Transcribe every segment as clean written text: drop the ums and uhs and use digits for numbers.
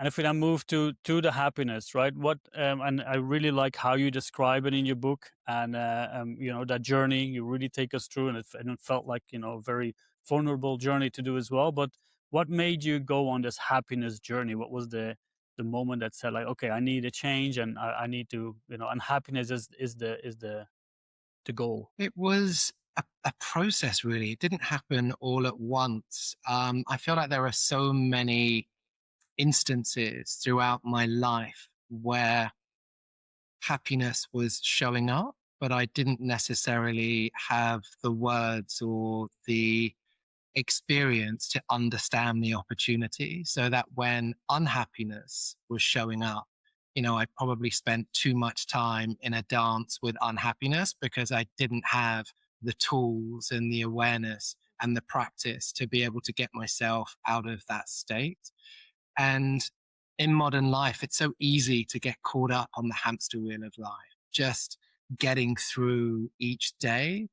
And if we then move to the happiness, right? What and I really like how you describe it in your book, and that journey you really take us through, and it felt like a very vulnerable journey to do as well. But what made you go on this happiness journey? What was the moment that said like, okay, I need a change, and I need to, and happiness is the goal. It was a process, really. It didn't happen all at once. I feel like there are so many instances throughout my life where happiness was showing up, but I didn't necessarily have the words or the experience to understand the opportunity. So that when unhappiness was showing up, I probably spent too much time in a dance with unhappiness because I didn't have the tools and the awareness and the practice to be able to get myself out of that state. And in modern life, it's so easy to get caught up on the hamster wheel of life, just getting through each day.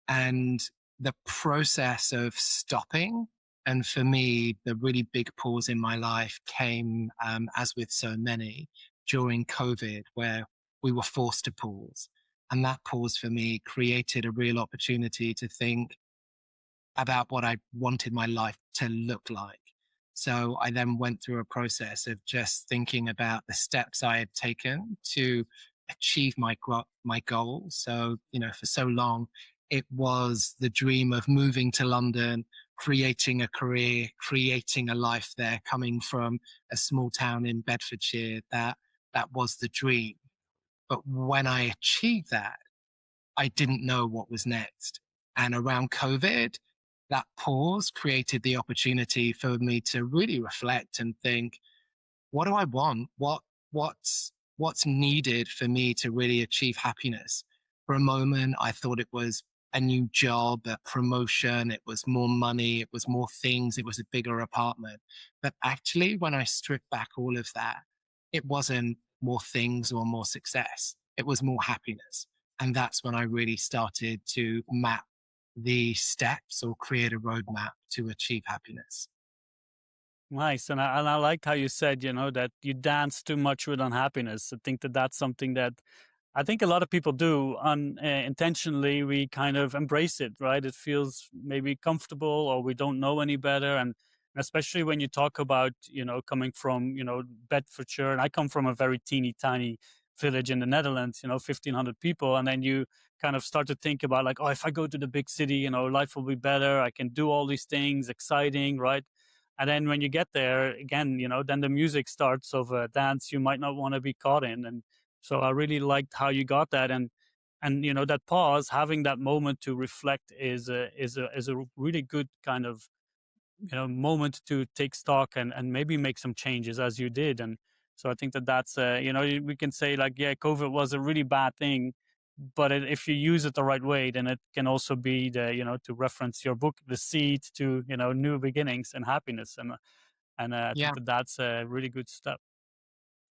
And the process of stopping, and for me, the really big pause in my life came, as with so many, during COVID, where we were forced to pause. And that pause for me created a real opportunity to think about what I wanted my life to look like. So I then went through a process of just thinking about the steps I had taken to achieve my goals. So, for so long, it was the dream of moving to London, creating a career, creating a life there, coming from a small town in Bedfordshire. That was the dream. But when I achieved that, I didn't know what was next. And around COVID, that pause created the opportunity for me to really reflect and think, what do I want? What's needed for me to really achieve happiness? For a moment, I thought it was a new job, a promotion, it was more money, it was more things, it was a bigger apartment. But actually, when I stripped back all of that, it wasn't more things or more success. It was more happiness. And that's when I really started to map the steps or create a roadmap to achieve happiness. Nice, and I like how you said, that you dance too much with unhappiness. I think that that's something that I think a lot of people do intentionally. We kind of embrace it, right? It feels maybe comfortable, or we don't know any better, and especially when you talk about, coming from, Bedfordshire, and I come from a very teeny tiny village in the Netherlands, 1,500 people, and then you kind of start to think about like, oh, if I go to the big city, life will be better. I can do all these things, exciting, right? And then when you get there again, then the music starts of a dance you might not want to be caught in. And so I really liked how you got that. And that pause, having that moment to reflect is a really good kind of moment to take stock and maybe make some changes as you did. And so I think that that's we can say like, yeah, COVID was a really bad thing, but if you use it the right way, then it can also be the, to reference your book, the seed to, new beginnings and happiness. And I Yeah. think that that's a really good step.